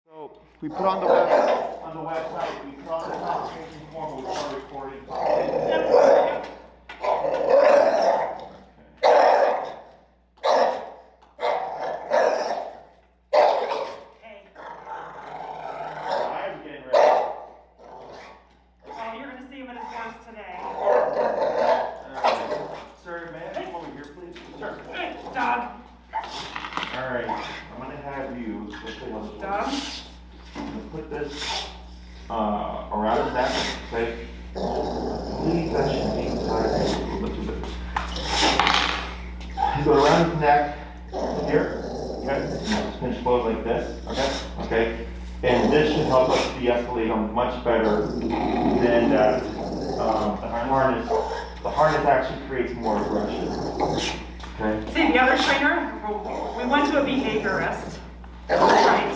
So we put on the website, we put on the consultation form, we start recording. I'm getting ready. Oh, you're going to see him at his worst today. Sir, may I come over here, please? Sure. Hey, dog. All right, I'm going to have you, Dog. I'm going to put this around his neck, okay? Please, that should be inside. Look at this. You go around his neck, here, okay? Pinch forward like this, okay? Okay? And this should help us de-escalate him much better than that the harness. The harness actually creates more aggression, okay? See, the other trainer, we went to a behaviorist. Right.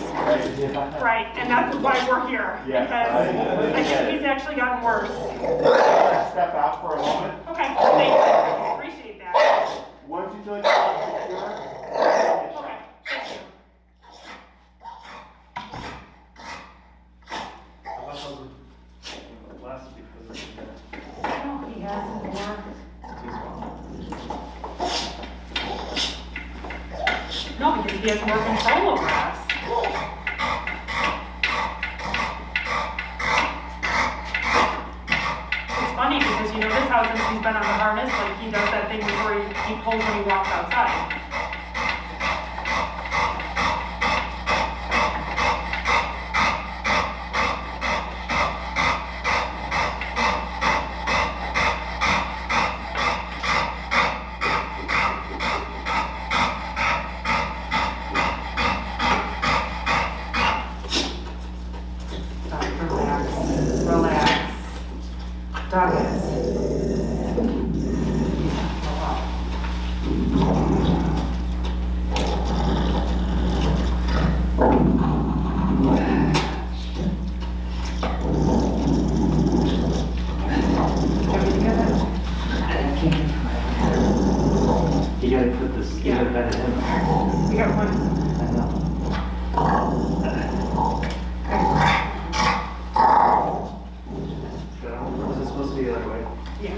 Yeah. Right, and that's why we're here. Yeah. Because I think he's actually gotten worse. Step out for a moment. Okay, thank you. Appreciate that. Once you feel like you're secure, Okay, thank you. No, he hasn't worked. No, because he has more control over us. It's funny because you notice how since he's been on the harness, like he does that thing before he pulls when he walks outside. You gotta put this, you gotta bend it in. We got one. I know. So, was it supposed to be the other way? Yeah.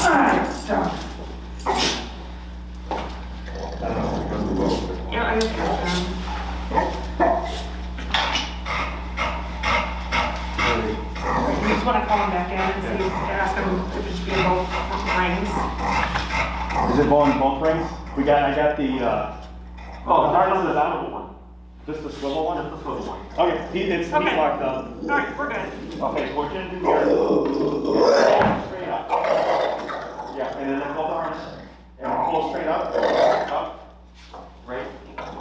Alright, stop. Yeah, I just got down. You just want to call him back in and see, ask him if it should be in both rings. Is it going in both rings? I got the, the harness is out one. Just the swivel one? Just the swivel one. Okay, he's Okay. locked up. Alright, we're good. Okay, what you're gonna do here, straight up. Yeah, and then let go of the harness, and pull straight up, right,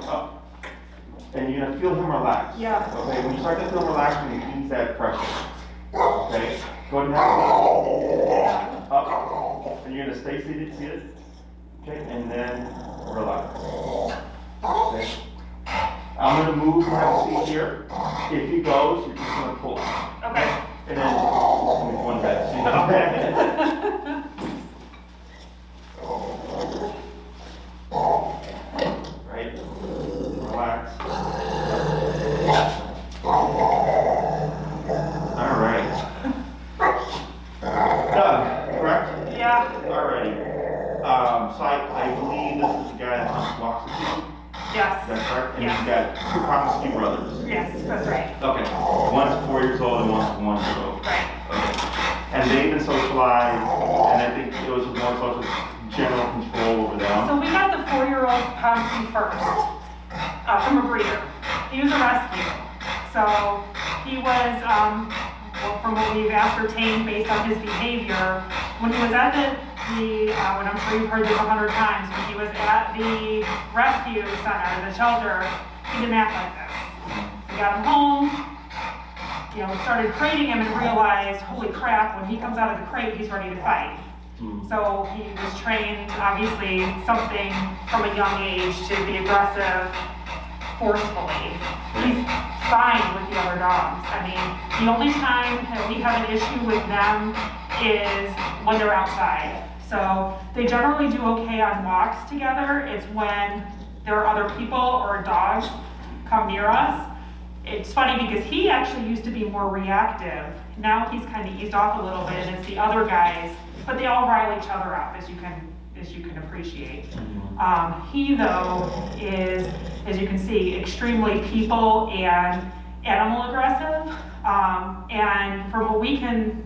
up. And you're gonna feel him relax. Yeah. Okay, when you start to feel relaxed, when you ease that pressure. Okay, go ahead and have up, and you're gonna stay seated, see it? Okay, and then relax. Okay. I'm gonna move and have a seat here. If he goes, you're just gonna pull. Okay. And then, one bed. Right? Relax. All right. Doug, correct? Yeah. Alrighty. So I believe this is the guy that walks with you. Yes. Is that correct? And Yes. you've got two Promiscu brothers. Yes, that's right. Okay. One's 4 years old and one's 1 year old. Right. Okay. And they've been socialized, and I think it was more social general control over them. So we got the 4-year-old Pomsky first, from a breeder. He was a rescue. So he was, well, from what we've ascertained based on his behavior, when he was at when I'm sure you've heard this 100 times, when he was at the rescue center, the shelter, he didn't act like this. We got him home, you know, started crating him and realized, holy crap, when he comes out of the crate, he's ready to fight. So he was trained, obviously, something from a young age to be aggressive, forcefully. He's fine with the other dogs. I mean, the only time that we have an issue with them is when they're outside. So they generally do okay on walks together. It's when there are other people or dogs come near us. It's funny because he actually used to be more reactive. Now he's kind of eased off a little bit, and it's the other guys, but they all rile each other up, as you can appreciate. He though is, as you can see, extremely people and animal aggressive. And from what we can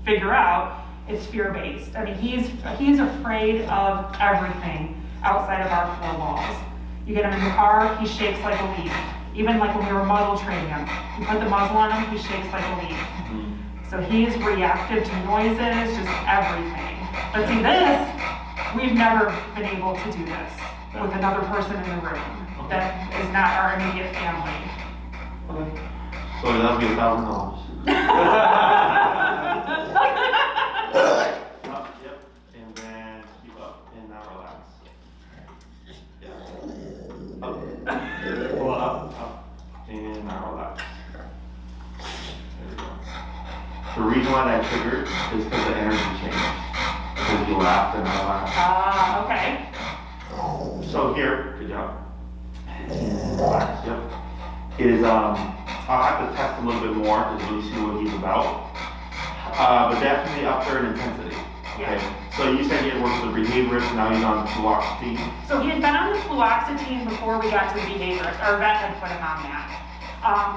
figure out, it's fear-based. I mean, he's afraid of everything outside of our four walls. You get him in the car, he shakes like a leaf. Even like when we were muzzle training him, you put the muzzle on him, he shakes like a leaf. So he's reactive to noises, just everything. But see this, we've never been able to do this with another person in the room that is not our immediate family. Okay. So that'll be $1,000. Up, yep, and then keep up, and now relax. Yeah. Up, pull up, and now relax. There we go. The reason why that triggered is because the energy changed. Because you laughed and I laughed. Okay. So here, good job. And relax, yep. I'll have to test a little bit more to really see what he's about. But definitely up there in intensity. Okay. So you said he had worked with a behaviorist, now he's on fluoxetine. So he had been on the fluoxetine before we got to the behaviorist. Our vet had put him on that.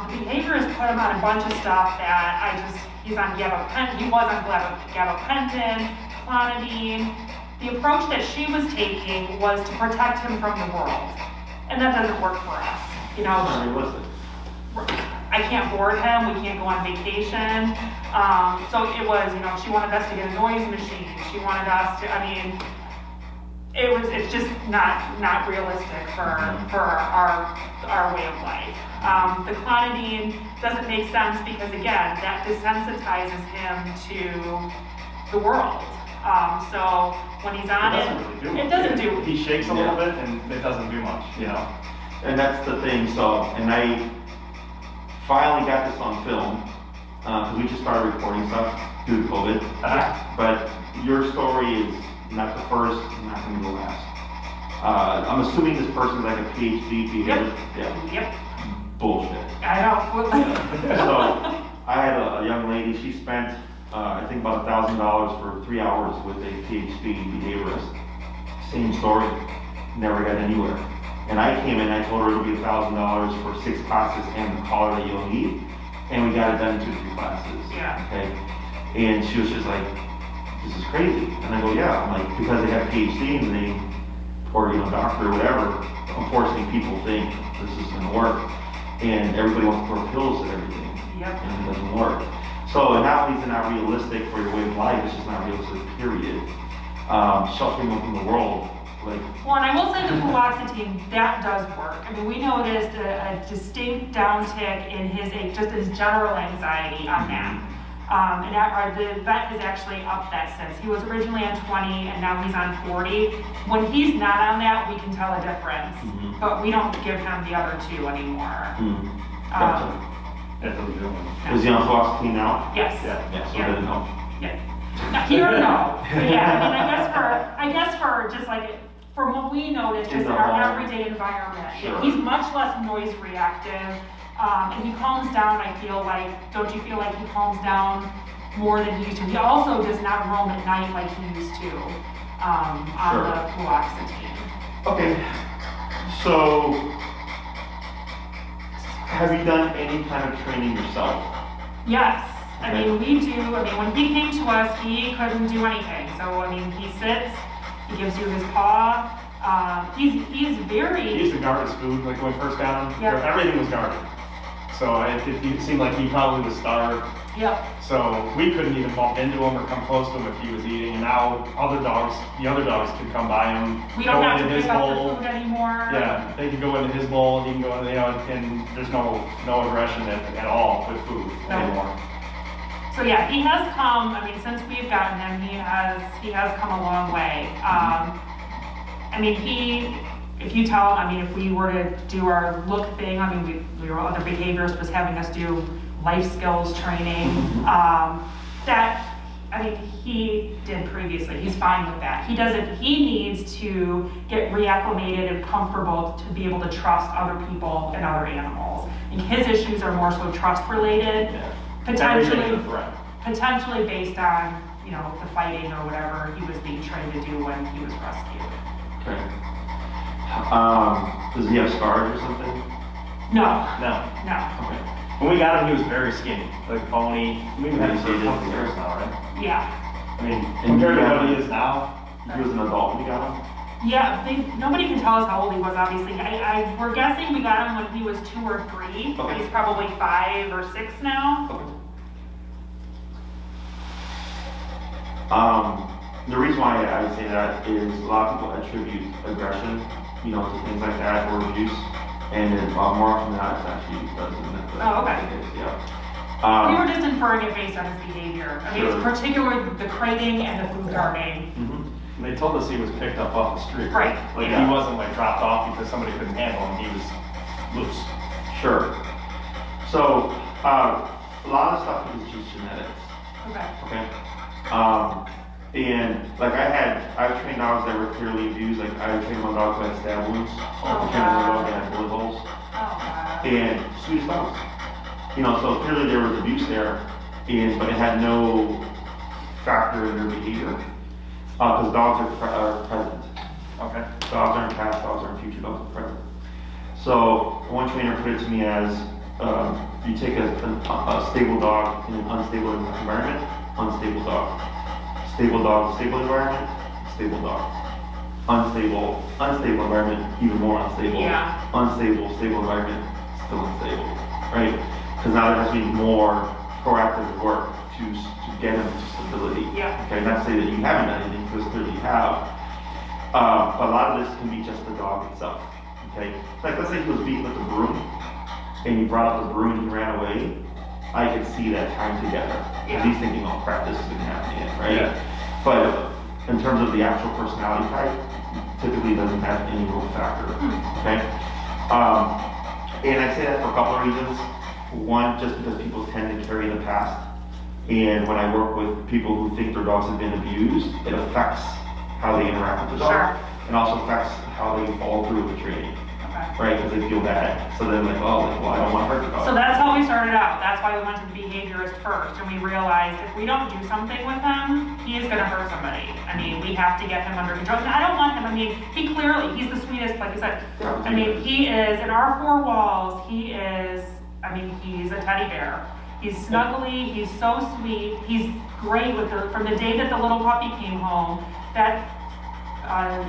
The behaviorist put him on a bunch of stuff that he's on gabapentin, he was on gabapentin, clonidine. The approach that she was taking was to protect him from the world. And that doesn't work for us. You know, I can't board him, we can't go on vacation. So it was, you know, she wanted us to get a noise machine. She wanted us to, it's just not realistic for our way of life. The clonidine doesn't make sense because again, that desensitizes him to the world. So when he's on it doesn't do. He shakes a little bit and it doesn't do much, you know? And that's the thing, and I finally got this on film, because we just started recording stuff due to COVID. But your story is not the first, not going to be the last. I'm assuming this person's like a PhD behaviorist. Yep. Bullshit. I know. So I had a young lady, she spent I think about $1,000 for 3 hours with a PhD behaviorist. Same story, never got anywhere. And I came in, I told her it would be $1,000 for 6 classes and the collar that you'll need. And we got it done in 2 or 3 classes. Yeah. Okay. And she was just like, this is crazy. And I go, yeah. I'm like, because they have PhDs and they, or doctor or whatever, unfortunately people think this is gonna work. And everybody wants to throw pills at everything. Yep. And it doesn't work. So not only is it not realistic for your way of life, it's just not realistic, period. Sheltering them from the world, like. Well, and I will say the fluoxetine, that does work. I mean, we noticed a distinct downtick in just his general anxiety on that. And the vet has actually upped that since. He was originally on 20 and now he's on 40. When he's not on that, we can tell a difference, but we don't give him the other 2 anymore. Gotcha. That's what we're doing. Is he on fluoxetine now? Yes. Yeah, so I didn't know. Yeah. Here, no. But yeah, I mean, I guess for just like, from what we noticed, just in our everyday environment, Sure. he's much less noise reactive, and he calms down, I feel like, don't you feel like he calms down more than he used to? He also does not roam at night like he used to, on the fluoxetine. Okay, so have you done any kind of training yourself? Yes. I mean, we do. I mean, when he came to us, he couldn't do anything. So, I mean, he sits, he gives you his paw. He's very... He used to guard his food, like when we first got him. Yeah. Everything was guarded. So it seemed like he probably was starved. Yep. So we couldn't even bump into him or come close to him if he was eating. And now the other dogs could come by him. We don't have to into his pick up bowl. the food anymore. Yeah, they can go into his bowl, he can go into, and there's no aggression at all with food anymore. So yeah, he has come, I mean, since we've gotten him, he has come a long way. I mean, if you tell him, I mean, if we were to do our look thing, I mean, we were other behaviorists was having us do life skills training, that, I mean, he did previously, he's fine with that. He needs to get reacclimated and comfortable to be able to trust other people and other animals. And his issues are more so trust related, Everything's a threat. potentially based on, you know, the fighting or whatever he was being trained to do when he was rescued. Okay. Does he have scars or something? No, No. no, Okay. When we got him, he was very skinny, like bony. We've had him for a couple years now, right? yeah. I mean, And compared to you what got- he is now, He was an adult when you got him? Yeah, nobody can tell us how old he was, obviously. We're guessing we got him when he was 2 or 3. Okay. He's probably 5 or 6 now. Okay. The reason why I say that is a lot of people attribute aggression, you know, to things like that or abuse, and then more often than not, it's actually doesn't. Oh, okay. Yeah. We were just inferring it based on his behavior. I mean, it's Sure. particularly the crating and the food guarding. Mhm. and they told us he was picked up off the street. Right, Like, yeah. he wasn't like dropped off because somebody couldn't handle him, he was loose. Sure. So, a lot of stuff is just genetics. Okay. Okay. And like I've trained dogs that were clearly abused. Like I trained one dog who had stab wounds. I trained another dog that had bullet holes. Oh, God. And sweetest dogs. You know, so clearly there was abuse there, but it had no factor in their behavior. Because dogs are present. Okay. Dogs aren't past, dogs aren't future, dogs are present. So one trainer put it to me as, you take a stable dog in an unstable environment, unstable dog. Stable dog, stable environment, stable dog. Unstable environment, even more unstable. Yeah. Unstable, stable environment, still unstable, right? Because now there has to be more proactive work to get them to stability. Yeah. Okay, not to say that you haven't done anything, because clearly you have. But a lot of this can be just the dog itself, okay? Like let's say he was beaten with a broom, and you brought up the broom and he ran away, I could see that time together. Yeah. Because he's thinking, oh crap, this is gonna happen again, right? Yeah. But in terms of the actual personality type, typically doesn't have any real factor, okay? And I say that for a couple of reasons. One, just because people tend to carry the past. And when I work with people who think their dogs have been abused, it affects how they interact with the dog. Sure. And also affects how they follow through with training, Okay. right? Because they feel bad. So they're like, oh, well, I don't want to hurt the dog. So that's how we started out. That's why we went to the behaviorist first, and we realized if we don't do something with him, he is gonna hurt somebody. I mean, we have to get him under control. And I don't want him, I mean, he's the sweetest, like I said. I mean, he is, in our 4 walls, he's a teddy bear. He's snuggly, he's so sweet, he's great from the day that the little puppy came home, that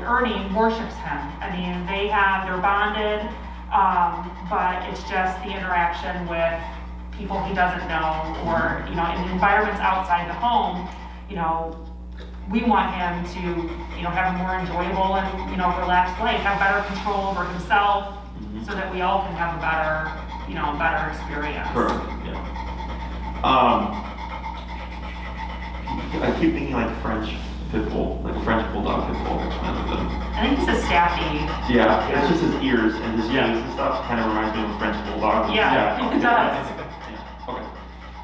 Ernie worships him. I mean, they're bonded, but it's just the interaction with people he doesn't know, or, you know, in environments outside the home, you know, we want him to, you know, have a more enjoyable and, you know, relaxed life, have better control over himself, so that we all can have a better experience. Correct, yeah. I keep thinking like French pit bull, like a French bulldog pit bull, kind of them. I think it's a staffy. Yeah, it's just his ears and his face and stuff, kind of reminds me of a French bulldog. Yeah, it does. Yeah, okay.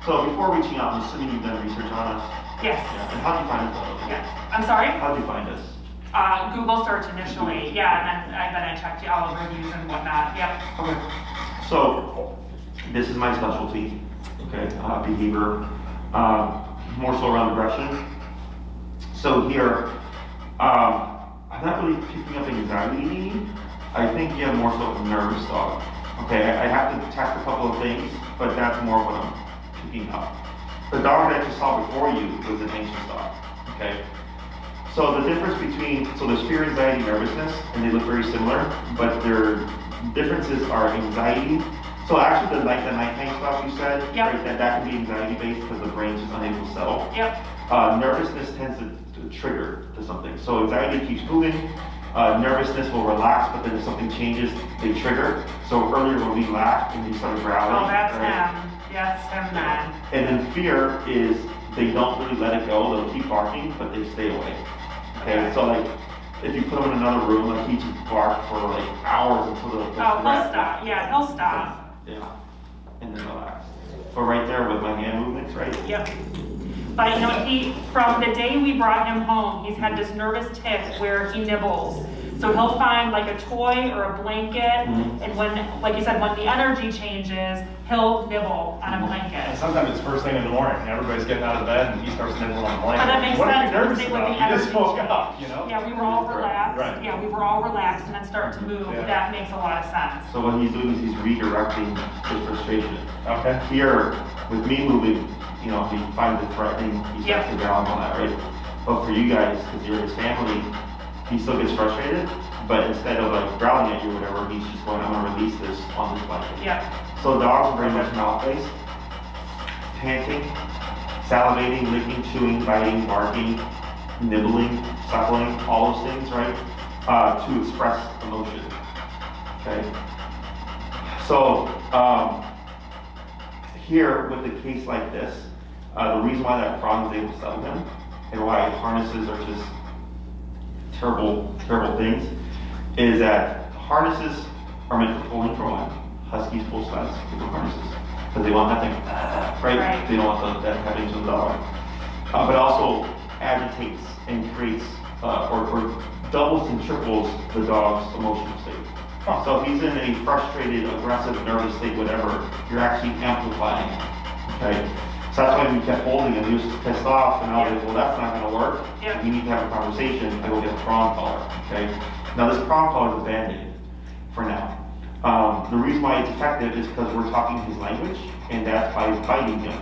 So before reaching out, I'm assuming you've done research on us. Yes. Yeah, and how'd you find us? Though? Yeah. I'm sorry? How'd you find us? Google search initially, yeah, and then I checked all the reviews and whatnot, yep. Okay. So, this is my specialty, okay, behavior, more so around aggression. So here, I'm not really picking up anxiety. I think you have more so a nervous dog. Okay, I have to test a couple of things, but that's more what I'm picking up. The dog that you saw before you was an anxious dog, okay? So the difference there's fear, anxiety, nervousness, and they look very similar, but their differences are anxiety. So actually the nighttime stuff you said, Yep. right, that can be anxiety based because the brain's just unable to settle. Yep. Nervousness tends to trigger to something. So anxiety keeps moving, nervousness will relax, but then if something changes, they trigger. So earlier when we laughed and we started growling. Oh, that's right? him. That's him then. And then fear is they don't really let it go, they'll keep barking, but they stay away. Okay, so like, if you put them in another room, like he just bark for like hours until the Oh, he'll stop. Yeah, he'll stop. Yeah, and then relax. but right there with my hand movements, right? Yep. But you know, from the day we brought him home, he's had this nervous tic where he nibbles. So he'll find like a toy or a blanket, and when, like you said, when the energy changes, he'll nibble on a And blanket. sometimes it's first thing in the morning, everybody's getting out of bed and he starts nibbling on the blanket. But that makes What are you sense, nervous because with about? the You just energy woke change. up, you know? Yeah, we were all relaxed. Right. Yeah, we were all relaxed and then start to move. Yeah. That makes a lot of sense. So what he's doing is he's redirecting his frustration. Okay. Here, with me moving, you know, he finds it threatening, he starts to growl on that, right? But for you guys, because you're his family, he still gets frustrated, but instead of like growling at you or whatever, he's just going, I'm gonna release this on this blanket. Yeah. So dogs are very much mouth-based, panting, salivating, licking, chewing, biting, barking, nibbling, suckling, all those things, right? To express emotion, okay? So, here with a case like this, the reason why that Prong is able to settle him and why harnesses are just terrible, terrible things is that harnesses are meant for pulling for one. Huskies pull sleds with harnesses because they want nothing, right? They don't want that happening to the dog. But also agitates and creates or doubles and triples the dog's emotional state. So if he's in a frustrated, aggressive, nervous state, whatever, you're actually amplifying it, okay? So that's why we kept holding him. He was just pissed off, and I was like, well, that's not gonna work. Yeah. We need to have a conversation. I go get a prong collar, okay? Now this prong collar is a Band-Aid for now. The reason why it's effective is because we're talking his language, and that's by biting him.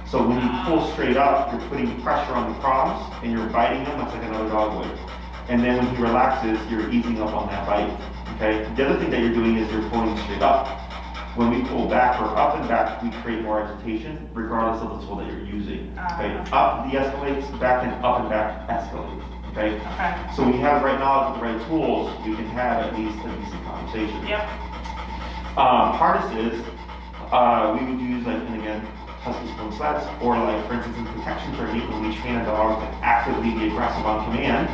So when you pull straight up, you're putting pressure on the prongs, and you're biting him, that's like another dog would. And then when he relaxes, you're easing up on that bite, okay? The other thing that you're doing is you're pulling straight up. When we pull back or up and back, we create more agitation, regardless of the tool that you're using, okay? Up de-escalates, back and back escalates, okay? Okay. So when you have right knowledge with the right tools, we can have at least a decent conversation. Yep. Harnesses, we would use like, and again, husky spoon sleds, or like for instance in protection technique, when we train a dog to actively be aggressive on command,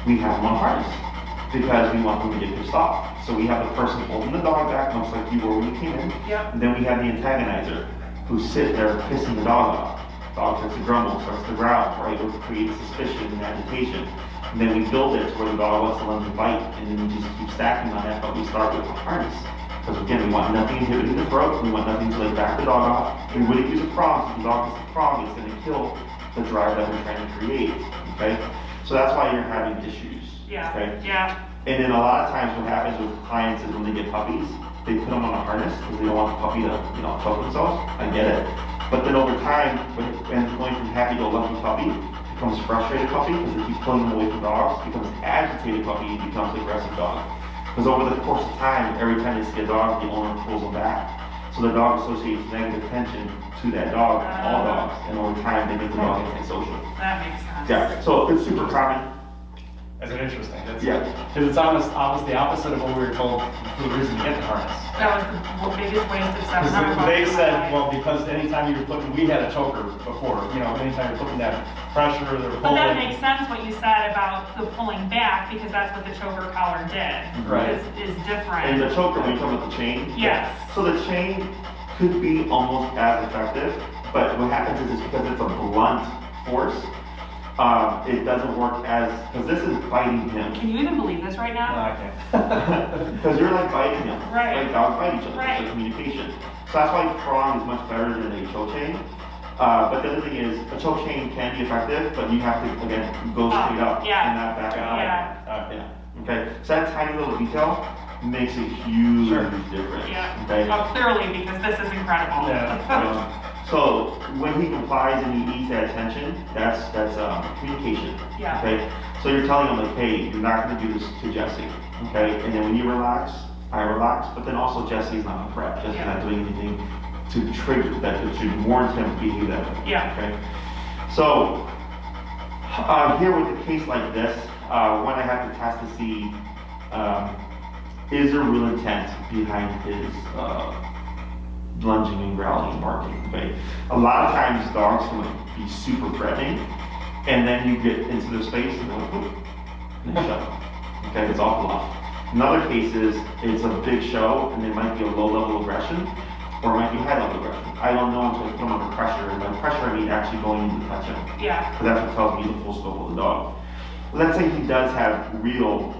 we have them on harness because we want them to get pissed off. So we have the person holding the dog back, much like you were when you came in. Yep. And then we have the antagonizer who's sitting there pissing the dog off. Dog starts to grumble, starts to growl, right? It creates suspicion and agitation. And then we build it to where the dog wants to lunge and bite, and then we just keep stacking on that, but we start with a harness. Because again, we want nothing inhibiting the throat, we want nothing to like back the dog off. We wouldn't use a prong, so the dog gets the prong, it's gonna kill the drive that we're trying to create, okay? So that's why you're having issues, Yeah. okay? Yeah. And then a lot of times what happens with clients is when they get puppies, they put them on a harness because they don't want the puppy to, you know, choke themselves. I get it. But then over time, when it's going from happy-go-lucky puppy, becomes frustrated puppy because it keeps pulling them away from dogs, becomes agitated puppy, becomes aggressive dog. Because over the course of time, every time they see a dog, the owner pulls them back. So the dog associates negative attention to that dog, all dogs, and over time they make the dog antisocial. That makes sense. Yeah, so it's super common. That's interesting. That's, Yeah. Because it's almost the opposite of what we were told for the reason to get the harness. That was the biggest waste of $700. Because they said, well, because anytime you were putting, we had a choker before, you know, anytime you're putting that pressure or they're But that pulling. makes sense what you said about the pulling back, because that's what the choker collar did. Right. Is different. And the choker, when you talk about the chain. Yes. So the chain could be almost as effective, but what happens is because it's a blunt force, it doesn't work as, because this is biting him. Can you even believe this right No, now? I can't. Because you're like biting him. Right. Like dogs bite each other, Right. it's like communication. So that's why prong is much better than a choke chain. But the other thing is, a choke chain can be effective, but you have to, again, go straight up yeah. and not back out. Yeah. Yeah, okay. So that tiny little detail makes a huge Sure. difference. Yeah. Okay. Oh, clearly, because this is incredible. Yeah. So when he complies and he eats that attention, that's communication. Yeah. Okay. So you're telling him like, hey, you're not going to do this to Jesse. Okay. And then when you relax, I relax. But then also Jesse's not a threat. Jesse's Yeah. not doing anything to trigger that, it should warrant him to behave that way. Yeah. Okay. So here with a case like this, one I have to test to see is there real intent behind his lunging and growling and barking, okay? A lot of times dogs can be super threatening, and then you get into their space and they're like, whoop, and they shut up. Okay, it's all bluff. In other cases, it's a big show and there might be a low level of aggression, or it might be high level aggression. I don't know until I put him under pressure, and by pressure I mean actually going in to touch him. Yeah. Because that's what tells me the full scope of the dog. Let's say he does have real,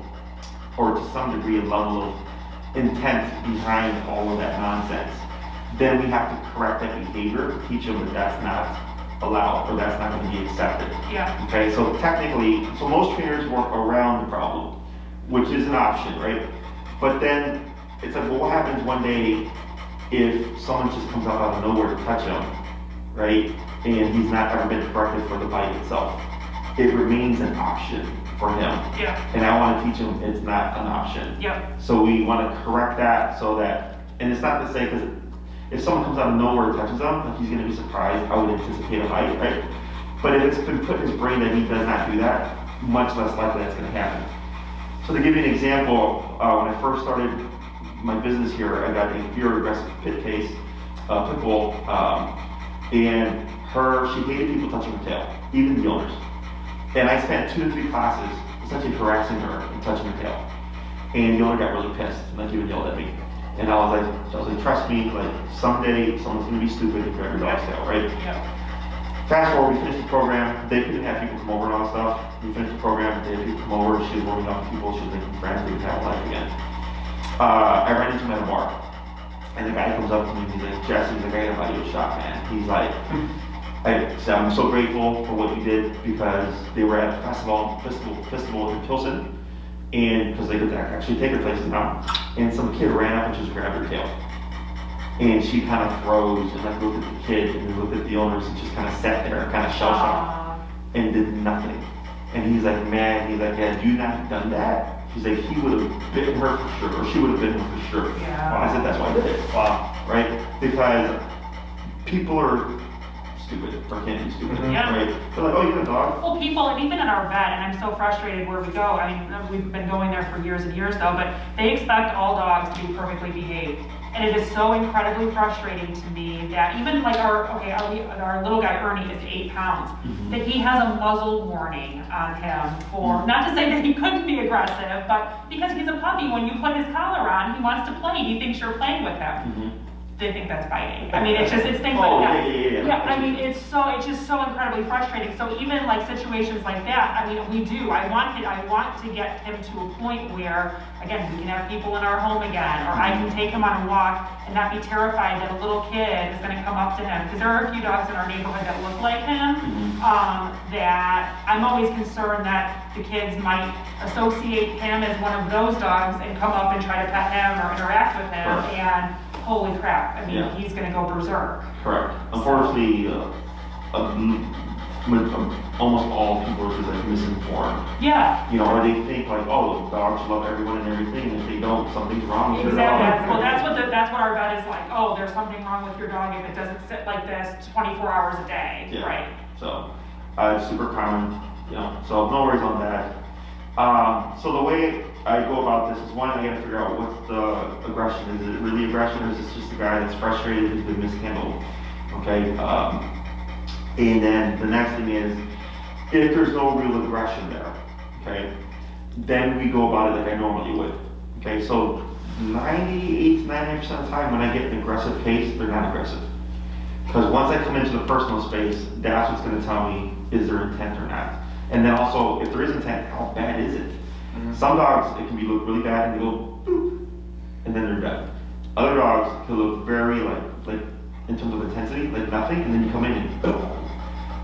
or to some degree, a level of intent behind all of that nonsense. Then we have to correct that behavior, teach him that that's not allowed, or that's not going to be accepted. Yeah. Okay, so technically, so most trainers work around the problem, which is an option, right? But then it's like, well, what happens one day if someone just comes up out of nowhere to touch him, right? And he's not ever been corrected for the bite itself. It remains an option for him. Yeah. And I want to teach him it's not an option. Yep. So we want to correct that so that, and it's not to say, because if someone comes out of nowhere and touches him, like he's going to be surprised. I would anticipate a bite, right? But if it's been put in his brain that he does not do that, much less likely that's going to happen. So to give you an example, when I first started my business here, I got a very aggressive pit case, pit bull, and she hated people touching her tail, even the owners. And I spent 2 to 3 classes essentially harassing her and touching her tail. And the owner got really pissed, and like even yelled at me. And I was like, trust me, like someday someone's gonna be stupid and grab your dog's tail, right? Yeah. Fast forward, we finished the program. They couldn't have people come over and all that stuff. We finished the program, they had people come over, she was warming up with people, she was making friends, we could have a life again. I ran into him at a bar. And the guy comes up to me and he's like, Jesse, he's like, I gotta buy you a shot, man. He's like, I said, I'm so grateful for what you did, because they were at a festival in Pilsen, and because they could actually take her places now, and some kid ran up and just grabbed her tail. And she kind of froze and like looked at the kid and then looked at the owners and just kind of sat there, kind of shell-shocked, and did nothing. And he's like, man, he's like, had you not done that, he's like, he would have bitten her for sure, or she would have bitten her for sure. Yeah. I said, that's why I did it. Wow. Right? Because people are stupid, or can be stupid, Yeah. right? They're like, oh, you got a dog? Well, people, and even in our vet, and I'm so frustrated where we go, I mean, we've been going there for years and years though, but they expect all dogs to be perfectly behaved. And it is so incredibly frustrating to me that even like our little guy Ernie is 8 pounds, that he has a muzzle warning on him for, not to say that he couldn't be aggressive, but because he's a puppy, when you put his collar on, he wants to play, he thinks you're playing with him. They think that's biting. I mean, it's things like that. Yeah, I mean, it's just so incredibly frustrating. So even like situations like that, I mean, I want to get him to a point where, again, we can have people in our home again, or I can take him on a walk and not be terrified that a little kid is gonna come up to him. Because there are a few dogs in our neighborhood that look like him, that I'm always concerned that the kids might associate him as one of those dogs and come up and try to pet him or interact with him, and holy crap, I mean, he's gonna go berserk. Correct. Unfortunately, almost all people are just like misinformed. Yeah. You know, or they think like, oh, dogs love everyone and everything, and if they don't, something's wrong with their Exactly. dog. Well, that's what our vet is like. Oh, there's something wrong with your dog if it doesn't sit like this 24 hours a day. Yeah. Right. So, it's super common, you know, so no worries on that. So the way I go about this is, one, I gotta figure out what's the aggression. Is it really aggression, or is this just a guy that's frustrated, who's been mishandled? Okay, and then the next thing is, if there's no real aggression there, okay, then we go about it like I normally would. Okay, so 98 to 99% of the time when I get an aggressive case, they're not aggressive. Because once I come into the personal space, that's what's gonna tell me, is there intent or not? And then also, if there is intent, how bad is it? Some dogs, it can look really bad and they go boop, and then they're dead. Other dogs can look very like in terms of intensity, like nothing, and then you come in and boom.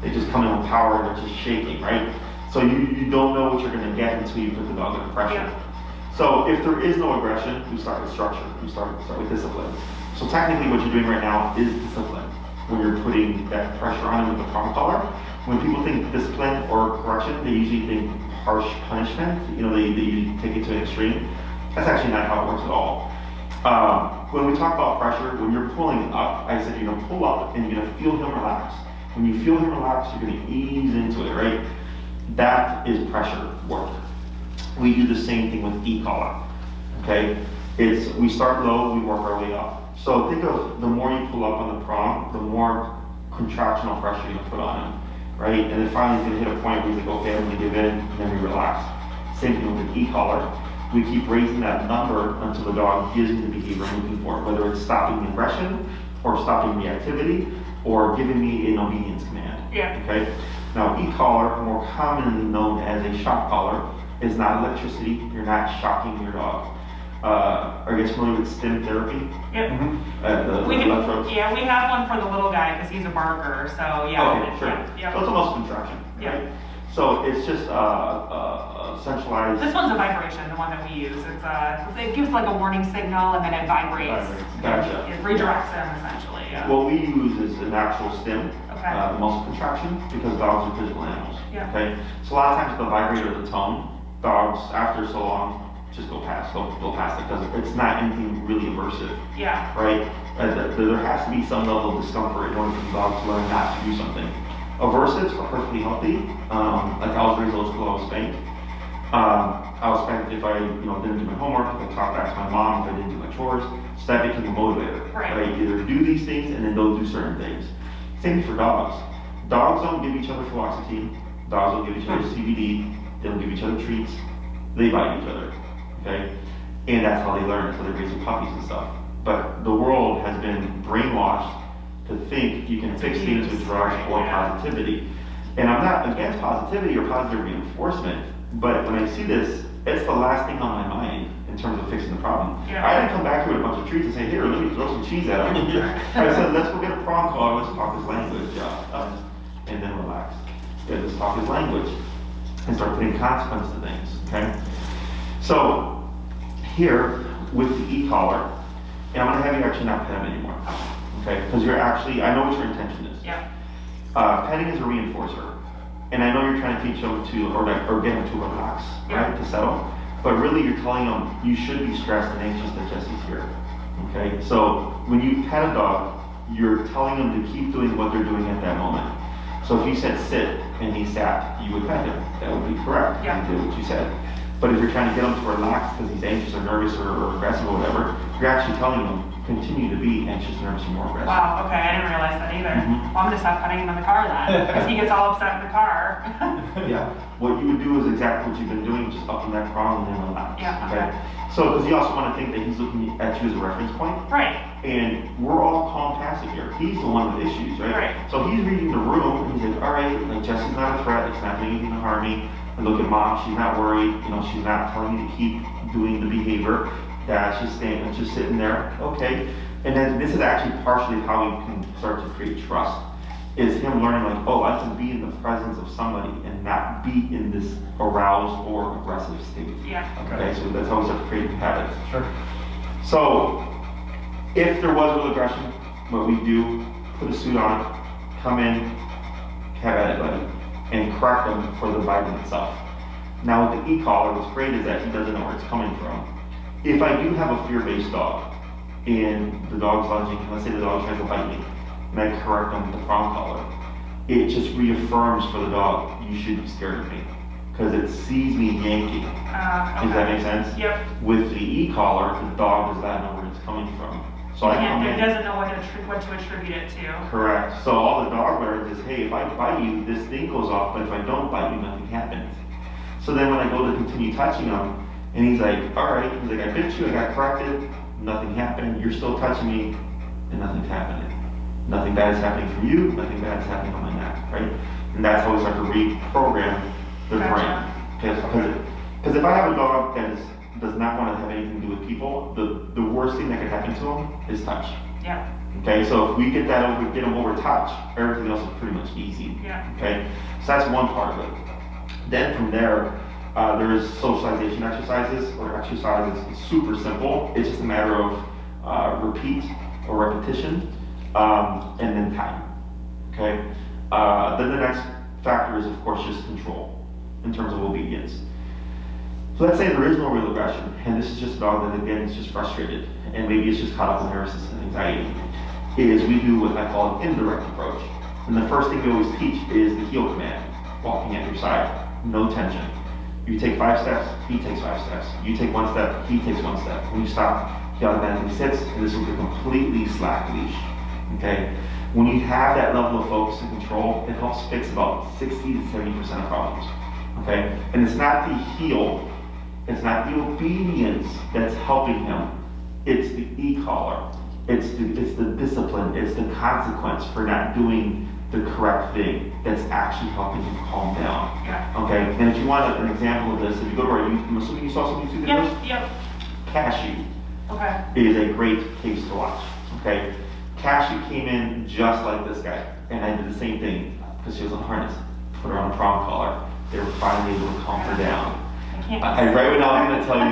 They just come in with power and they're just shaking, right? So you don't know what you're gonna get until you put the dog under pressure. Yeah. So if there is no aggression, we start with structure, we start with discipline. So technically what you're doing right now is discipline. When you're putting that pressure on them with the prong collar. When people think discipline or correction, they usually think harsh punishment. You know, they usually take it to an extreme. That's actually not how it works at all. When we talk about pressure, when you're pulling up, I said you're gonna pull up and you're gonna feel him relax. When you feel him relax, you're gonna ease into it, right? That is pressure work. We do the same thing with e-collar, okay? We start low, we work our way up. So think of the more you pull up on the prong, the more contractional pressure you're gonna put on him, right? And then finally he's gonna hit a point where he's like, okay, I'm gonna give in, and then we relax. Same thing with the e-collar. We keep raising that number until the dog gives me the behavior I'm looking for, whether it's stopping the aggression or stopping reactivity, or giving me an obedience command. Yeah. Okay? Now, e-collar, more commonly known as a shock collar, is not electricity. You're not shocking your dog. Are you guys familiar with stim therapy? Yep. The We electrodes? yeah, we have one for the little guy because he's a barker, so yeah. Okay, sure. Yeah, So it's a muscle contraction, Yeah. right? So it's just centralized. This one's a vibration, the one that we use. It gives like a warning signal and then it vibrates. Gotcha. It redirects them essentially, yeah. What we use is an actual stim, Okay. the muscle contraction, because dogs are physical animals. Yeah. Okay. So a lot of times the vibrator, the tone, dogs after so long just go past it because it's not anything really aversive, Yeah, right? There has to be some level of discomfort in order for the dog to learn not to do something. Aversives are perfectly healthy. Like I was raised old school, I was spanked. I was spanked if I, didn't do my homework, if I talked back to my mom, if I didn't do my chores. So that became a motivator. Right. Either do these things and then don't do certain things. Same for dogs. Dogs don't give each other fluoxetine. Dogs don't give each other CBD. They don't give each other treats. They bite each other. Okay? And that's how they learn, that's how they raise their puppies and stuff. But the world has been brainwashed to think you can fix things with drugs or positivity. And I'm not against positivity or positive reinforcement, but when I see this, it's the last thing on my mind in terms of fixing the problem. Yeah. I didn't come back here with a bunch of treats and say, here, let me throw some cheese at him. I said, let's go get a prong call, let's talk his language, and then relax. Yeah, let's talk his language and start putting consequence to things, okay? So, here, with the e-collar, and I'm gonna have you actually not pet him anymore, okay? Because you're actually, I know what your intention is. yeah, Petting is a reinforcer. And I know you're trying to teach them to, or get them to relax, right, Yeah. to settle. But really you're telling them, you should be stressed and anxious that Jesse's here, okay? So when you pet a dog, you're telling them to keep doing what they're doing at that moment. So if you said sit and he sat, you would pet him. That would be correct. Yeah. You did what you said. But if you're trying to get him to relax because he's anxious or nervous or aggressive or whatever, you're actually telling him, continue to be anxious, nervous, and more aggressive. wow, okay, I didn't realize that either. Mhm. Well, I'm gonna stop putting him in the car then, because he gets all upset in the car. Yeah, what you would do is exactly what you've been doing, just upping that prong and then relax. Yeah, okay. So, because you also want to think that he's looking at you as a reference point, Right, and we're all calm passive here. He's the one with issues, right? Right. So he's reading the room, and he's like, all right, like Jesse's not a threat, it's not doing anything to harm me. And look at mom, she's not worried, she's not telling me to keep doing the behavior. Dad, she's staying, just sitting there, okay. And then this is actually partially how we can start to create trust, is him learning like, oh, I can be in the presence of somebody and not be in this aroused or aggressive state. yeah, Okay, so that's how we start creating habits. Sure. So, if there was real aggression, what we do, put a suit on, come in, have at it, buddy, and correct them for the biting itself. Now with the e-collar, what's great is that he doesn't know where it's coming from. If I do have a fear-based dog, and the dog's lunging, let's say the dog tries to bite me, and I correct them with the prong collar, it just reaffirms for the dog, you should be scared of me, because it sees me yanking. okay. Does that make sense? Yep. With the e-collar, the dog does not know where it's coming from. So I come He in. doesn't know what to attribute it to. Correct. So all the dog learns is, hey, if I bite you, this thing goes off, but if I don't bite you, nothing happens. So then when I go to continue touching him, and he's like, all right, he's like, I bit you, I got corrected, nothing happened, you're still touching me, and nothing's happening. Nothing bad is happening for you, nothing bad is happening on my neck, right? And that's how we start to reprogram their Gotcha. brain. Because if I have a dog that does not want to have anything to do with people, the worst thing that could happen to him is touch. Yeah, Okay, so if we get him over touch, everything else is pretty much easy. yeah, Okay, so that's one part of it. Then from there, there is socialization exercises or exercises. It's super simple. It's just a matter of repeat or repetition, and then time. Okay. Then the next factor is, of course, just control in terms of obedience. So let's say there is no real aggression, and this is just a dog that again is just frustrated, and maybe it's just caught up in nervousness and anxiety. Is we do what I call an indirect approach. And the first thing we always teach is the heel command, walking at your side, no tension. You take 5 steps, he takes 5 steps. You take 1 step, he takes 1 step. When you stop, he automatically sits, and this will be a completely slack leash. Okay? When you have that level of focus and control, it helps fix about 60 to 70% of problems. Okay? And it's not the heel, it's not the obedience that's helping him, it's the e-collar. It's the discipline, it's the consequence for not doing the correct thing that's actually helping you calm down. Yeah. Okay, and if you want an example of this, if you go to our YouTube, I'm assuming you saw some YouTube videos? Yep. Cashew Okay. is a great case to watch. Okay, Cashew came in just like this guy, and I did the same thing because she was on harness. Put her on a prong collar. They were finally able to calm her down. I can't. Right now I'm gonna tell you.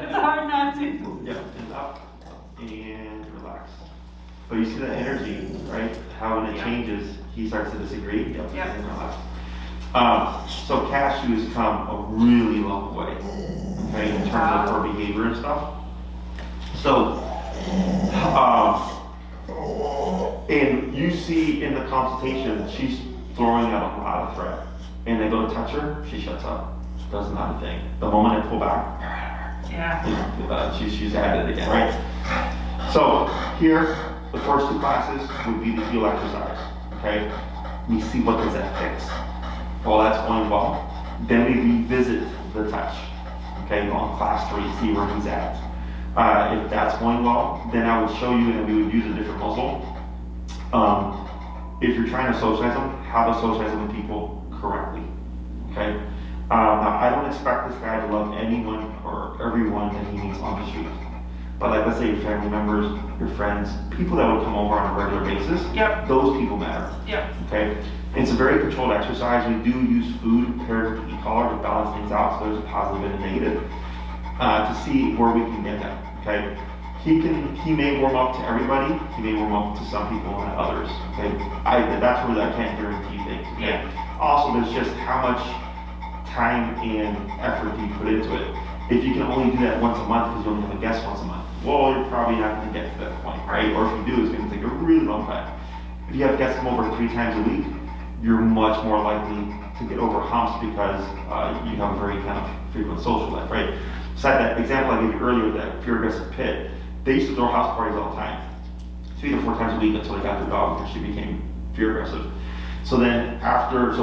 It's hard not to. Yep, and up and relax. But you see that energy, right? How when it changes, he starts to disagree. Yep. Yep. And relax. So Cashew has come a really long way, okay, in terms of her behavior and stuff. So, and you see in the consultation, she's throwing out a lot of threat. And they go to touch her, she shuts up, does not a thing. The moment I pull back, Yeah. she's at it again, right? So here, the first two classes would be the heel exercise, okay? We see what does that fix. Well, that's going well. Then we revisit the touch, okay? Go on class 3, see where he's at. If that's going well, then I would show you and we would use a different muzzle. If you're trying to socialize them, how to socialize them with people correctly, okay? Now, I don't expect this guy to love anyone or everyone that he meets on the street. But like, let's say your family members, your friends, people that would come over on a regular basis, Yep. those people matter, Yep. okay? It's a very controlled exercise. We do use food paired with e-collar to balance things out, so there's a positive and a negative, to see where we can get him, okay? He may warm up to everybody, he may warm up to some people and not others, okay? That's where I can't guarantee things, okay? Also, there's just how much time and effort do you put into it. If you can only do that once a month because you only have a guest once a month, well, you're probably not going to get to that point, right? Or if you do, it's going to take a really long time. If you have guests come over 3 times a week, you're much more likely to get over humps because you have a very kind of frequent social life, right? So that example I gave you earlier, that fear aggressive pit, they used to throw house parties all the time, 3 to 4 times a week until they got their dog and she became fear aggressive. So then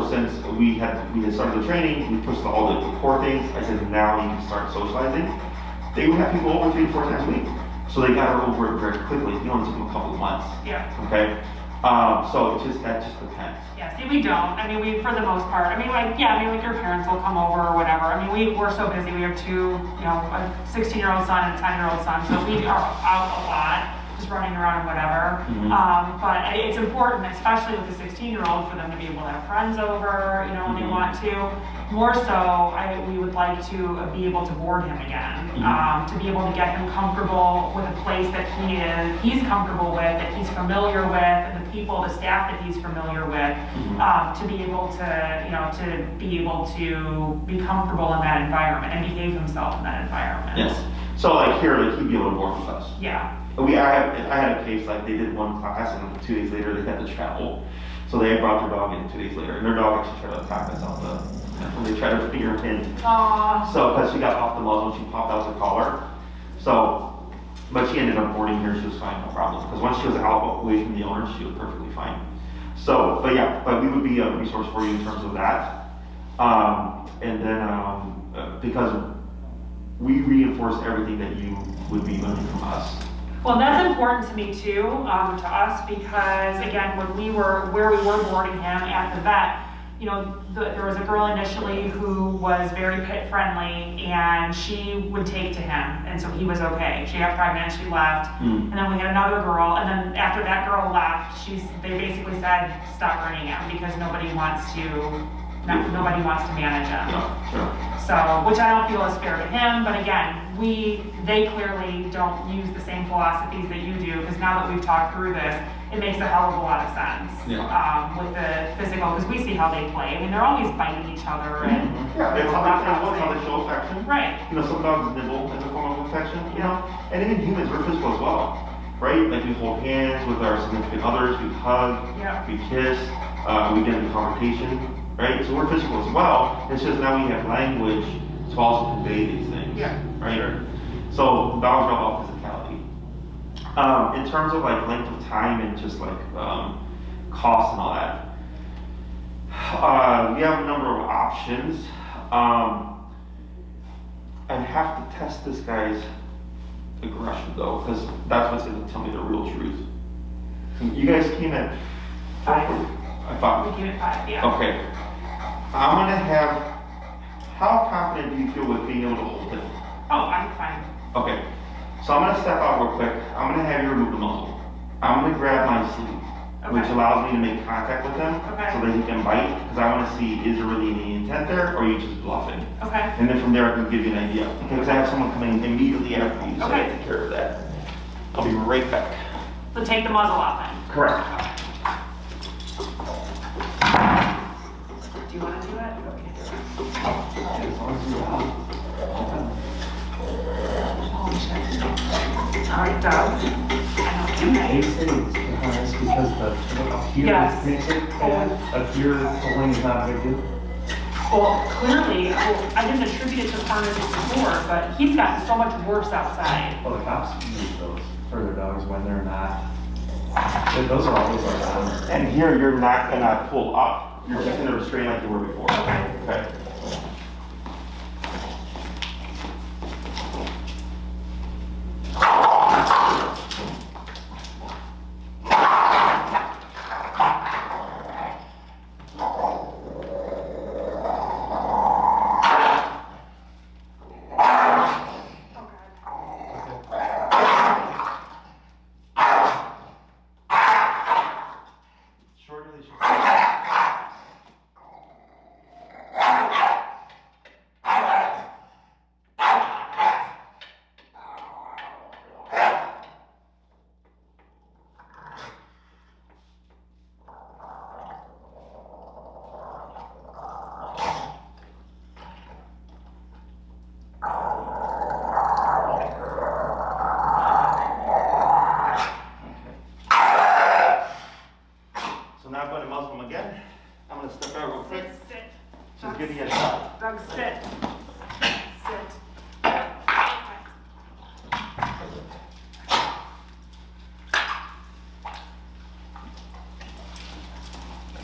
since we had started the training, we pushed all the core things. I said, now you can start socializing. They would have people over 3 to 4 times a week. So they got her over it very quickly. It only took them a couple of months. Yeah. Okay. So that just depends. Yeah, see, we don't. I mean, we, for the most part, I mean, like your parents will come over or whatever. I mean, we're so busy. We have 2, a 16-year-old son and a 10-year-old son. So we are out a lot, just running around and whatever. But it's important, especially with the 16-year-old, for them to be able to have friends over, when they want to. More so, we would like to be able to board him again, to be able to get him comfortable with a place that he's comfortable with, that he's familiar with, and the people, the staff that he's familiar with, to be able to be comfortable in that environment and behave himself in that environment. Yes. So like here, he'd be able to board with us. Yeah. I had a case like they did one class and 2 days later they had to travel. So they brought their dog in 2 days later, and their dog actually tried to attack us off when they tried to finger him. Aww. So, because she got off the muzzle, she popped out her collar. So, but she ended up boarding here, she was fine, no problem. Because once she was out away from the owner, she was perfectly fine. So, but we would be a resource for you in terms of that. And then, because we reinforce everything that you would be learning from us. Well, that's important to me too, to us, because again, where we were boarding him at the vet, there was a girl initially who was very pet friendly and she would take to him, and so he was okay. She got pregnant, she left, and then we had another girl, and then after that girl left, they basically said, stop bringing him because nobody wants to manage him. Yeah, sure. So, which I don't feel is fair to him, but again, they clearly don't use the same philosophies that you do, because now that we've talked through this, it makes a hell of a lot of sense. Yeah. With the physical, because we see how they play. I mean, they're always biting each other and. Yeah, that's how they show affection. Right. Some dogs nibble as a form of affection, and even humans, we're physical as well, right? Like we hold hands with our significant others, we hug, we kiss, we get into conversation, right? So we're physical as well. It's just now we have language to also convey these things, right? Sure. So dogs are all about physicality. In terms of like length of time and just like cost and all that, we have a number of options. I have to test this guy's aggression though, because that's what's gonna tell me the real truth. You guys came at 5. I thought. We came at 5, yeah. Okay. I'm gonna have, how confident do you feel with being able to hold it? Oh, I'm fine. Okay. So I'm gonna step out real quick. I'm gonna have you remove the muzzle. I'm gonna grab my sleeve, which Okay. allows me to make contact with him Okay. so that he can bite, because I wanna see, is there really any intent there, or are you just bluffing? Okay. And then from there, I can give you an idea, because I have someone coming immediately after you, so I Okay. take care of that. I'll be right back. So take the muzzle off then. Correct. Do you want to do it? Okay. As long as you're out. All right, Doug. I don't They say it's harness because the here Yes. makes it bad. Up here, pulling is not a big deal. Well, clearly, I didn't attribute it to harness before, but he's gotten so much worse outside. Well, the cops use those for their dogs when they're not. Those are always like on. And here, you're not gonna pull up. You're just gonna restrain like you were before. Okay. Okay. Short release. So now I'm going to muzzle him again. I'm going to step out real quick. Sit. Just give me a shot. Doug, sit. Sit.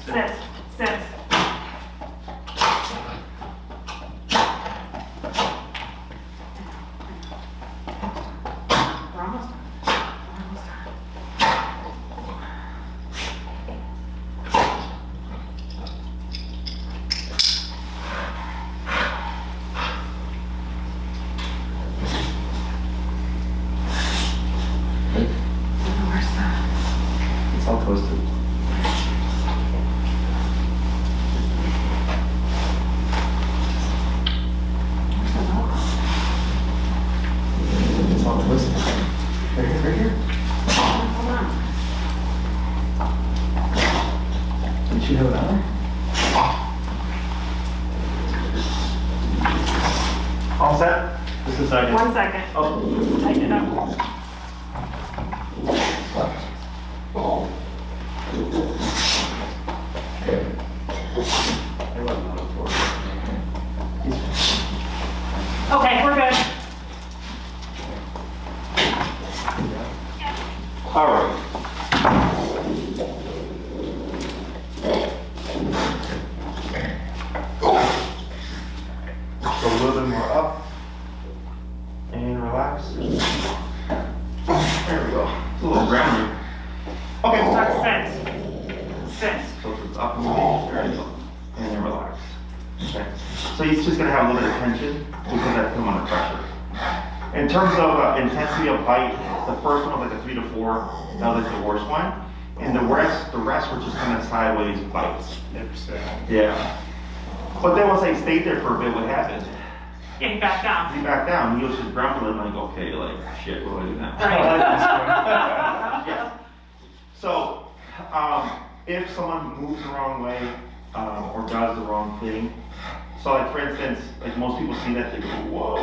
Sit. Sit. We're almost done. We're almost done. Where's the? It's all twisted. Where's the logo? It's all twisted. Right here, right here. Hold on. You should have it on there. All set? Just a second. 1 second. Oh. Tighten it up. It wasn't on the floor. Okay, we're good. All right. Go a little bit more up and relax. There we go. It's a little grounding. Okay. Doug, sit. Sit. So it's up and away. There you go. And then relax. Okay. So he's just gonna have a little bit of tension because I put him under pressure. In terms of intensity of bite, the first one was like a 3 to 4. That was like the worst one. And the rest were just kind of sideways bites. Yeah. But then once I stayed there for a bit, what happened? Yeah, he backed down. He backed down. He was just grumbling like, okay, like shit, what do I do now? Right. Yes. So, if someone moves the wrong way or does the wrong thing, so like for instance, like most people see that they go, whoa.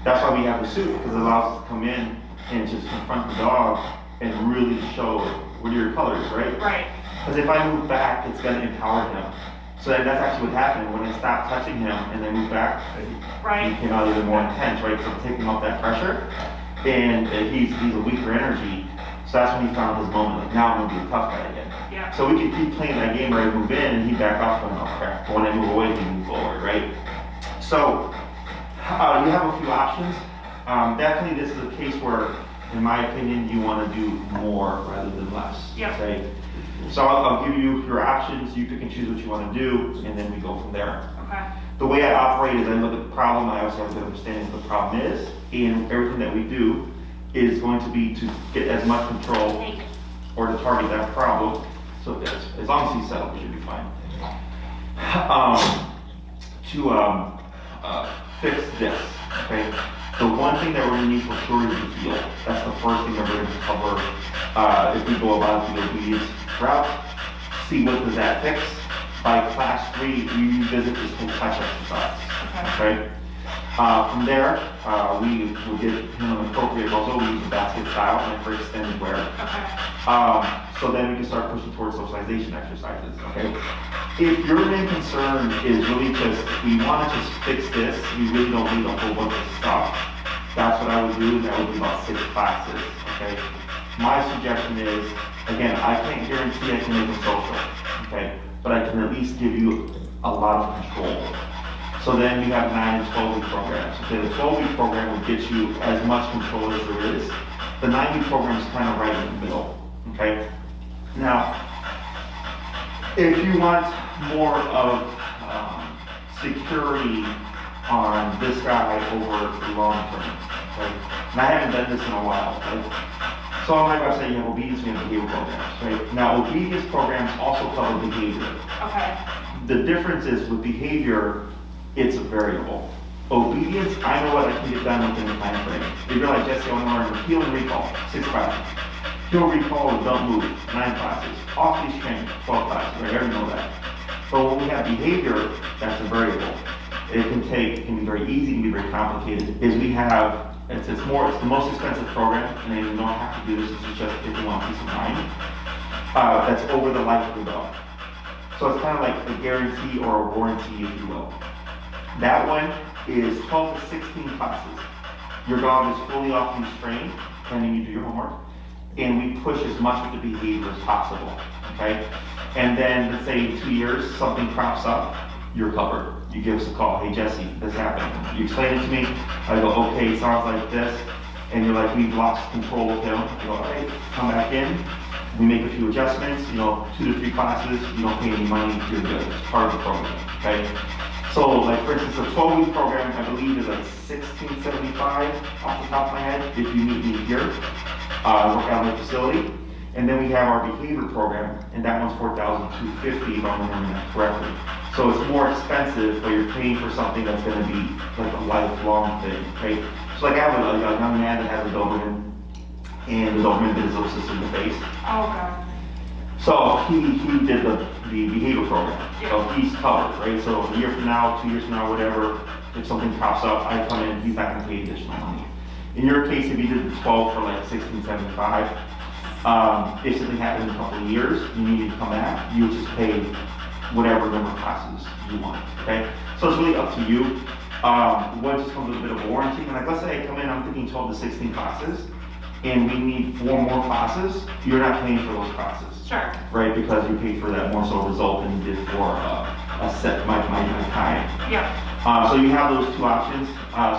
That's why we have the suit, because it allows us to come in and just confront the dog and really show what are your colors, right? Right. Because if I move back, it's going to empower him. So that's actually what happened. When I stopped touching him and then moved back, he Right. came out even more intense, right? So I'm taking off that pressure. And he's a weaker energy. So that's when he found his moment. Like, now I'm going to be a tough guy again. Yeah. So we could keep playing that game where I move in and he back off going, oh crap. But when I move away, he move forward, right? So you have a few options. definitely this is a case where, in my opinion, you want to do more rather than less. Yep. Okay? So I'll give you your options, you pick and choose what you want to do, and then we go from there. Okay. The way I operate is I look at the problem, I also have a good understanding of what the problem is, and everything that we do is going to be to get as much control or to target that problem. So as long as he's settled, we should be fine. Fix this, okay? The one thing that we're gonna need for sure is the heel. That's the first thing that we're gonna cover if we go about the obedience route. See what does that fix. By class 3, we revisit this whole touch exercise, okay? From there, we will get him an appropriate muzzle. We use the basket style and for extended wear. So then we can start pushing towards socialization exercises, okay? If your main concern is really just, we want to just fix this, we really don't need a whole bunch of stuff, that's what I would do, that would be about 6 classes, okay? My suggestion is, again, I can't guarantee I can make them social, okay? But I can at least give you a lot of control. So then you have 9 and 12 week programs. Okay, the 12-week program will get you as much control as there is. The 9-week program is kind of right in the middle, okay? Now, if you want more of security on this guy over the long term, okay? And I haven't done this in a while, right? So on my website, you have obedience and behavior programs, right? Now, obedience programs also cover behavior. Okay. The difference is with behavior, it's a variable. Obedience, I know what I can get done within the time frame. If you're like, Jesse, I want to learn heal and recall, 6 classes. Heal, recall, and don't move, 9 classes. Off-leash training, 12 classes, right? I already know that. But when we have behavior, that's a variable. It can be very easy, it can be very complicated, is we have, it's the most expensive program, and you don't have to do this, it's just if you want peace of mind. That's over the life of the dog. So it's kind of like a guarantee or a warranty, if you will. That one is 12 to 16 classes. Your dog is fully off leash trained, and you do your homework, and we push as much with the behavior as possible, okay? And then, let's say in 2 years, something crops up, you're covered. You give us a call, hey Jesse, this happened. You explain it to me, I go, okay, it sounds like this, and you're like, we've lost control of him. I go, all right, come back in, we make a few adjustments, 2 to 3 classes, you don't pay any money, you're good, it's part of the program, okay? So, like for instance, a 12-week program, I believe is like $1,675 off the top of my head, if you meet me here, work out in the facility. And then we have our behavior program, and that one's $4,250 if I'm remembering that correctly. So it's more expensive, but you're paying for something that's gonna be like a lifelong thing, okay? So like I have a young man that has a Doberman, and the Doberman bit his little sister in the face. Oh, God. So he did the behavior program, so he's covered, right? So a year from now, 2 years from now, whatever, if something pops up, I come in, he's not gonna pay additional money. In your case, if you did the 12 for like $1,675, if something happened in a couple of years, you need to come back, you would just pay whatever number of classes you want, okay? So it's really up to you. One just comes with a bit of warranty, and like let's say I come in, I'm thinking 12 to 16 classes, and we need 4 more classes, you're not paying for those classes. Sure. Right, because you paid for that more so result than you did for a set my time. Yeah. So you have those 2 options.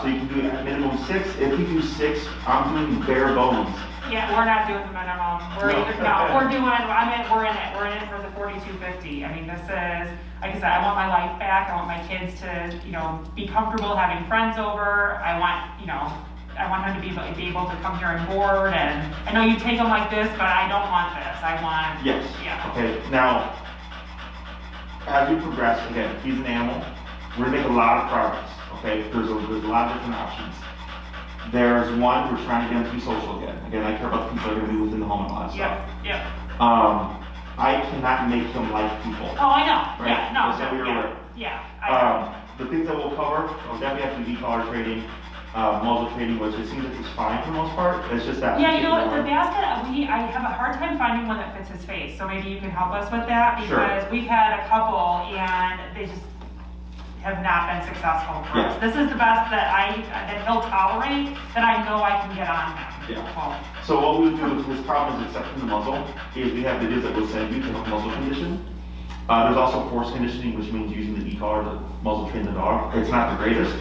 So you can do at minimum 6. If you do 6, I'm doing bare bones. Yeah, we're not doing the minimum. We're No. either, no, we're doing, we're in it for the 4250. I mean, this is, like I said, I want my life back. I want my kids to, be comfortable having friends over. I want her to be able to come here and board, and I know you take them like this, but I don't want this. I want, Yes. yeah. Okay, now, as we progress, again, he's an animal. We're gonna make a lot of progress, okay? There's a lot of different options. There's one, we're trying to get him to be social again. Again, I care about the people that are gonna be within the home and all that stuff. Yep. I cannot make him like people. Oh, I know. Right? Yeah, no, Just so you're yeah, aware. yeah. I know. The things that we'll cover, I'll definitely have to do e-collar training, muzzle training, which it seems like it's fine for the most part. It's just that. Yeah, the basket, I have a hard time finding one that fits his face, so maybe you can help us with that, Sure. because we've had a couple and they just have not been successful for us. Yeah. This is the best that he'll tolerate, that I know I can get on him. Yeah. Well, So what we would do if this problem is accepting the muzzle, is we have videos that will send you to help muzzle condition. There's also force conditioning, which means using the e-collar to muzzle train the dog. It's not the greatest,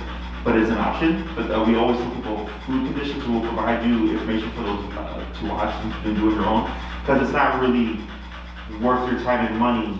but it's an option. But we always tell people food conditions will provide you information for those to watch and do it your own, because it's not really worth your time and money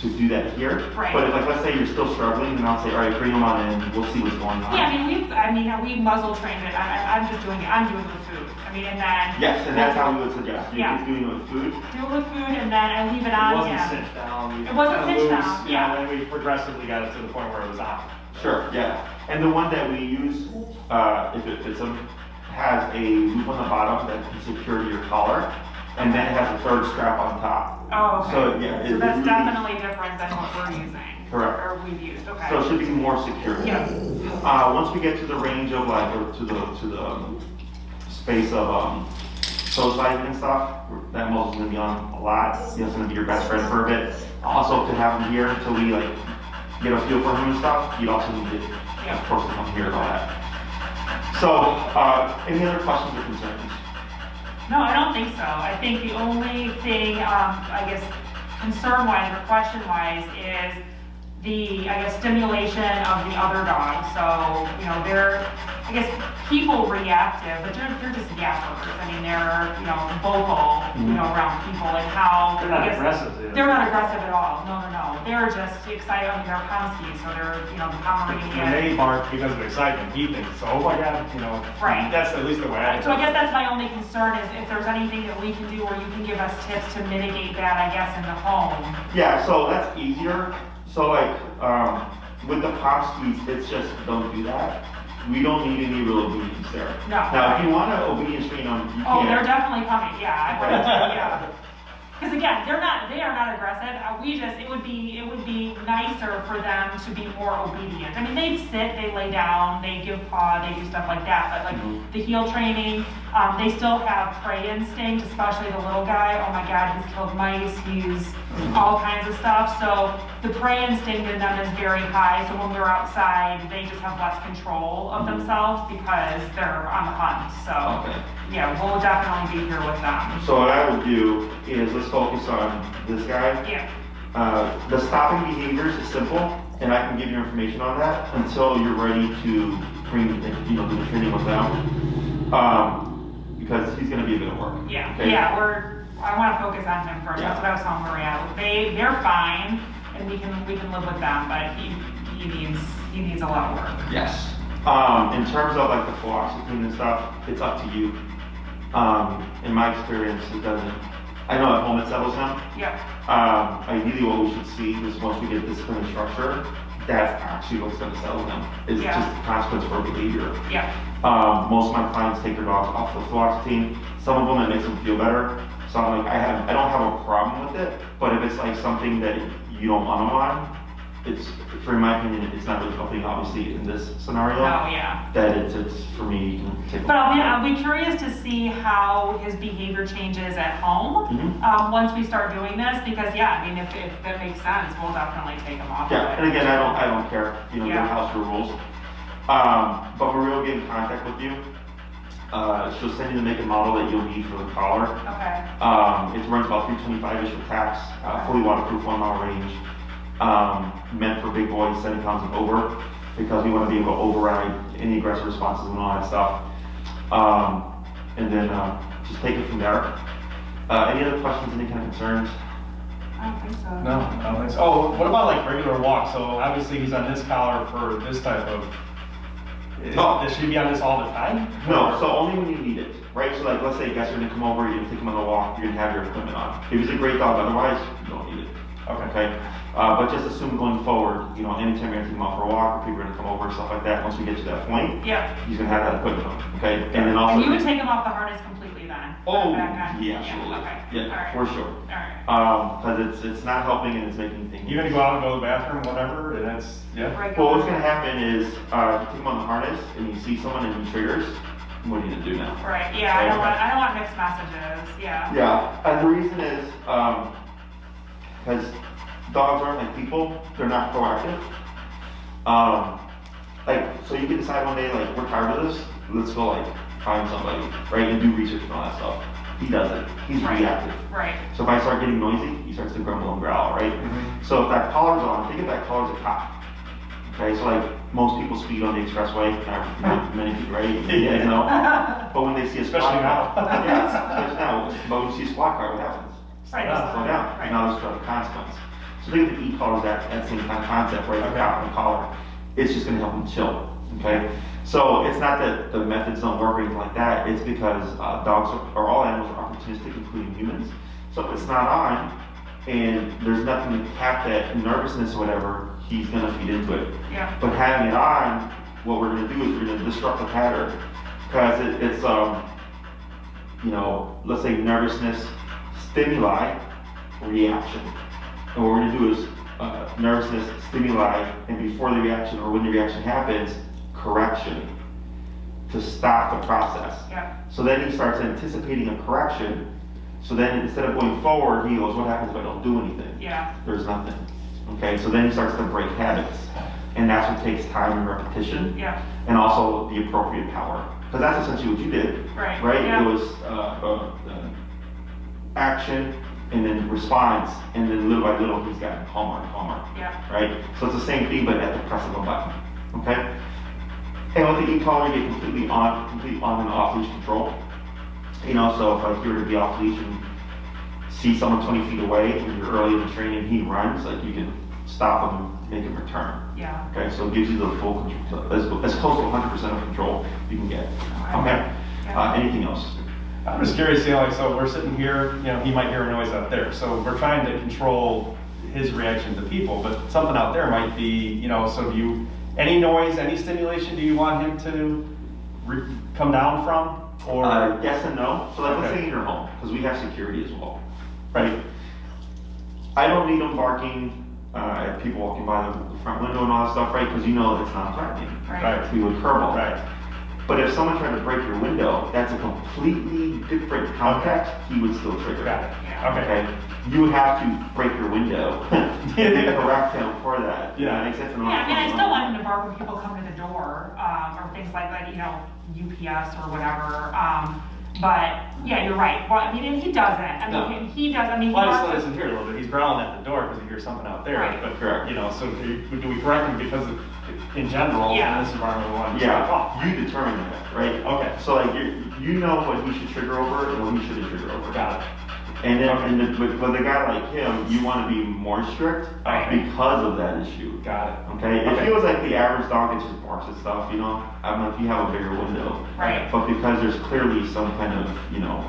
to do that here. Right. But if, like, let's say you're still struggling, then I'll say, all right, bring them on in, we'll see what's going on. Yeah, we muzzle trained it, I'm doing it with food. I mean, and then. Yes, and that's how we would suggest. You Yeah. keep doing it with food. Do it with food and then I leave it on, It wasn't yeah. sit down. It wasn't kinda sit loose, down, yeah. And then we progressively got it to the point where it was on. Sure, yeah. And the one that we use, if it fits them, has a loop on the bottom that can secure to your collar, and then it has a third strap on top. Oh, okay. So, yeah, So it that's really- definitely different than what we're using. Correct. Or we've used, okay. So it should be more secure. Yeah. Once we get to the range of like, or to the space of socializing and stuff, that Muzzle's gonna be on a lot. You know, it's gonna be your best friend for a bit. Also, to have him here until we like get a feel for him and stuff, you'd also need to, of course, to come here and all that. So, any other questions or concerns? No, I don't think so. I think the only thing, I guess, concern-wise or question-wise is the, I guess, stimulation of the other dogs. So, you know, they're, I guess, people reactive, but they're just yappers. I mean, they're, you know, vocal, you know, around people and how. They're not I guess, aggressive, dude. They're not aggressive at all. No. They're just excited. I mean, they're Pomsky, so they're, you know, the When Pomeranian. they bark because of excitement, he thinks, oh my God, you know. Right. That's at least the way I. So I guess that's my only concern is if there's anything that we can do or you can give us tips to mitigate that, I guess, in the home. Yeah, so that's easier. So like, with the Pomskies, it's just don't do that. We don't need any real obedience there. No. Now, if you want to obedience train them, you Oh, can. they're definitely coming, yeah, I would, yeah. Because again, they are not aggressive, it would be nicer for them to be more obedient. I mean, they sit, they lay down, they give paw, they do stuff like that, but like the heel training, they still have prey instinct, especially the little guy. Oh my God, he's killed mice, he's all kinds of stuff. So the prey instinct in them is very high, so when we're outside, they just have less control of themselves because they're on the hunt, so. Okay. Yeah, we'll definitely be here with them. So what I would do is let's focus on this guy. Yeah. The stopping behaviors is simple, and I can give you information on that until you're ready to bring, do the training with them. Because he's going to be a bit of work. Yeah, Okay? yeah, I want to focus on him first. Yeah. That's what I was telling Maria. They're fine, and we can live with them, but he needs a lot of work. Yes. In terms of like the fluoxetine and stuff, it's up to you. In my experience, it doesn't. I know at home it settles down. Yep. Ideally, what we should see is once we get discipline and structure, that's actually what's going to settle them. It's Yeah. just the consequence for behavior. Yep. Most of my clients take their dogs off the fluoxetine. Some of them it makes them feel better. So I'm like, I don't have a problem with it. But if it's like something that you don't want them on, it's, for my opinion, it's not really helping. Obviously, in this scenario, Oh, yeah. that it's for me. You can take. But I'll be curious to see how his behavior changes at home once we start doing this, because yeah, I mean, if that makes sense, we'll definitely take him off. Yeah, of and it. again, I don't care. Their Yeah. house rules. But Maria will get in contact with you. She'll send you the make and model that you'll need for the collar. Okay. It runs about 325-ish with tax, fully waterproof, 1 mile range. Meant for big boys, 70 pounds and over, because we want to be able to override any aggressive responses and all that stuff. And then just take it from there. Any other questions, any kind of concerns? I don't think so. No, I don't think so. Oh, what about like regular walks? So obviously he's on this collar for this type of. Should he be on this all the time? No, so only when you need it, right? So like, let's say guests are gonna come over, you're gonna take them on a walk, you're gonna have your equipment on. If he's a great dog, otherwise, you don't need it. Okay? But just assume going forward, anytime you're gonna take him out for a walk, or people are gonna come over and stuff like that, once we get to that point, Yeah. he's gonna have that equipment on, okay? And then also. And you would take him off the harness completely then? Oh, Back on? yeah, absolutely. Okay. Yeah, All right. for sure. All right. Because it's not helping and it's making things. You're gonna go out and go to the bathroom, whatever, and that's, yeah. Right, Well, go what's on. gonna happen is, if you take him on the harness and you see someone and he triggers, what are you gonna do now? Right, yeah, I don't want mixed messages, yeah. Yeah, and the reason is, because dogs aren't like people, they're not proactive. So you can decide one day, like, we're tired of this, let's go like find somebody, right, and do research and all that stuff. He doesn't, he's Right. reactive. Right, So if I start getting noisy, he starts to grumble and growl, right? Mhm. So if that collar's on, think of that collar's a cop. Okay, so like most people speed on the expressway, not many people, right? Yeah, you know. But when they see a squad Especially car, now. yeah, especially now. But when you see a squad car, what happens? Right. Slow down. Right. Now there's a consequence. So think of the e-collar as that same kind of concept, right? The Okay. cop and collar. It's just going to help them chill. Okay. So it's not that the methods don't work or anything like that. It's because dogs or all animals are opportunistic, including humans. So if it's not on, and there's nothing to cap that nervousness or whatever, he's gonna feed into it. Yeah. But having it on, what we're gonna do is we're gonna disrupt the pattern. Because it's you know, let's say nervousness, stimuli, reaction. And what we're gonna do is nervousness, stimuli, and before the reaction or when the reaction happens, correction to stop the process. Yeah. So then he starts anticipating a correction. So then instead of going forward, he goes, what happens if I don't do anything? Yeah. There's nothing. Okay, so then he starts to break habits. And that's what takes time and repetition. Yeah. And also the appropriate power. Because that's essentially what you did. Right. Right? Yeah. It was action and then response. And then little by little, he's gotten calmer and calmer. Yeah. Right? So it's the same thing, but at the press of a button. Okay? And with the e-collar, you get completely on and off leash control. You know, so if like you were to be off leash and see someone 20 feet away when you're early in the training, he runs, like you can stop him and make him return. Yeah. Okay, so it gives you the full control, as close to 100% of control you can get. Okay? Yeah. Anything else? I'm just curious, you know, like, so we're sitting here, you know, he might hear a noise out there. So we're trying to control his reaction to people, but something out there might be, you know, so do you, any noise, any stimulation, do you want him to come down from? Or Yes and no. So like, let's Okay. say in your home, because we have security as well, right? I don't need them barking at people walking by the front window and all that stuff, right? Because you know it's not threatening. Right. We would curb all. Right. But if someone tried to break your window, that's a completely different context. He would still trigger. Got it. Yeah. Okay. You would have to break your window and correct him for that. Yeah. That makes sense. Yeah, I mean, I still want him to bark when people come to the door, or things like that, you know, UPS or whatever. But yeah, you're right. Well, I mean, and he doesn't. I mean, No. he does. I mean, he Well, I just barks- listen here a little bit. He's growling at the door because he hears something out there. Right. But Correct. you know, so do we correct him because of, in general, Yeah. in this environment, we want him to Yeah, stop? you determine that, right? Okay. So like you know what he should trigger over and what he shouldn't trigger over. Got it. And then with a guy like him, you want to be more strict Okay. because of that issue. Got it. Okay, if Okay. he was like the average dog that just barks at stuff, you know, I'm like, you have a bigger window. Right. But because there's clearly some kind of, you know,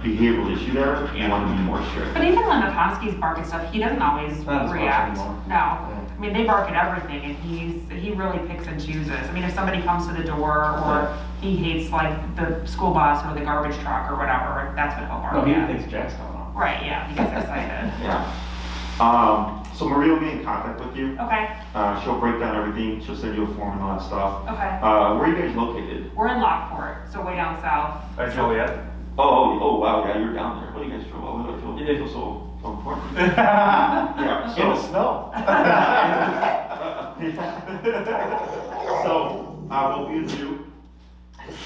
behavioral issue there, you Yeah. want to be more strict. But even when the Huskies bark and stuff, he doesn't always Not as much react. anymore. No. I mean, they bark at everything, and he really picks and chooses. I mean, if somebody comes to the door, or he hates like the school bus or the garbage truck or whatever, that's what he'll bark No, he at. thinks Jack's coming on. Right, yeah, he gets excited. Yeah. So Maria will be in contact with you. Okay, She'll break down everything. She'll send you a form and all that stuff. okay. Where are you guys located? We're in Lockport, so way down south. Right, Joliet? Oh, wow, yeah, you're down there. What do you guys feel? I feel so important. In Yeah, the snow. So, what we do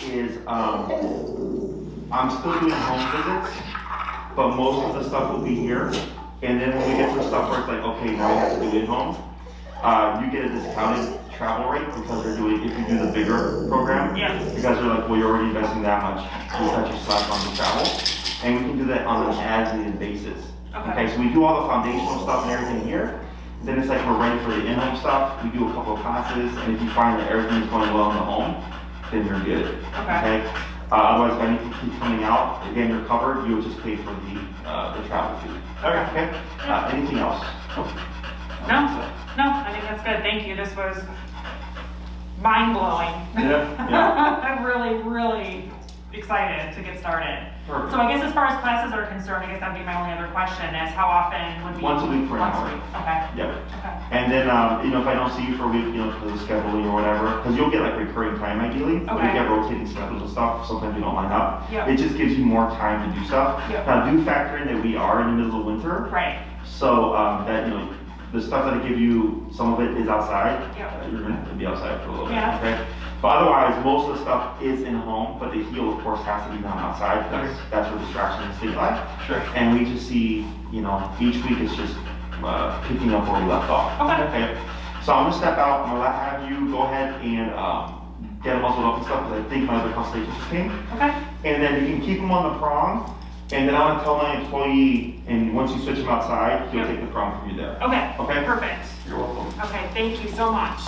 is, I'm still doing home visits, but most of the stuff will be here. And then when we get to the stuff where it's like, okay, now we have to do it home, you get a discounted travel rate because they're doing, if you do the bigger program. Yeah. Because they're like, well, you're already investing that much, we cut you slack on the travel. And we can do that on an as-needed basis. Okay. So we do all the foundational stuff and everything here. Then it's like we're ready for the in-home stuff. We do a couple of classes, and if you find that everything's going well in the home, then you're good. Okay. Otherwise, if anything keeps coming out, again, you're covered. You would just pay for the travel fee. Okay. Anything else? No, I think that's good. Thank you. This was mind-blowing. Yeah. I'm really, really excited to get started. Perfect. So I guess as far as classes are concerned, I guess that'd be my only other question is how often would be? Once a week for an Once a hour. week, okay, Yep. okay. And then, if I don't see you for a week, because of scheduling or whatever, because you'll get like recurring time ideally. But if Okay. you have rotating schedules and stuff, sometimes you don't line up. Yep. It just gives you more time to do stuff. Yep. Now, do factor in that we are in the middle of winter. Right, So, that, the stuff that I give you, some of it is outside. Yep. You're gonna have to be outside for a little bit, Yeah. okay? But otherwise, most of the stuff is in home, but the heel, of course, has to be done outside, because that's where distraction and stimuli. Sure. And we just see, each week it's just picking up where we left off. Okay. So I'm gonna step out, I'm gonna have you go ahead and, get them muzzled up and stuff, because I think my other consultation came. Okay, And then you can keep them on the prong, and then I wanna tell my employee, and once you switch him outside, he'll Yep. take the prong from you there. okay, Okay. perfect. You're welcome. Okay, thank you so much.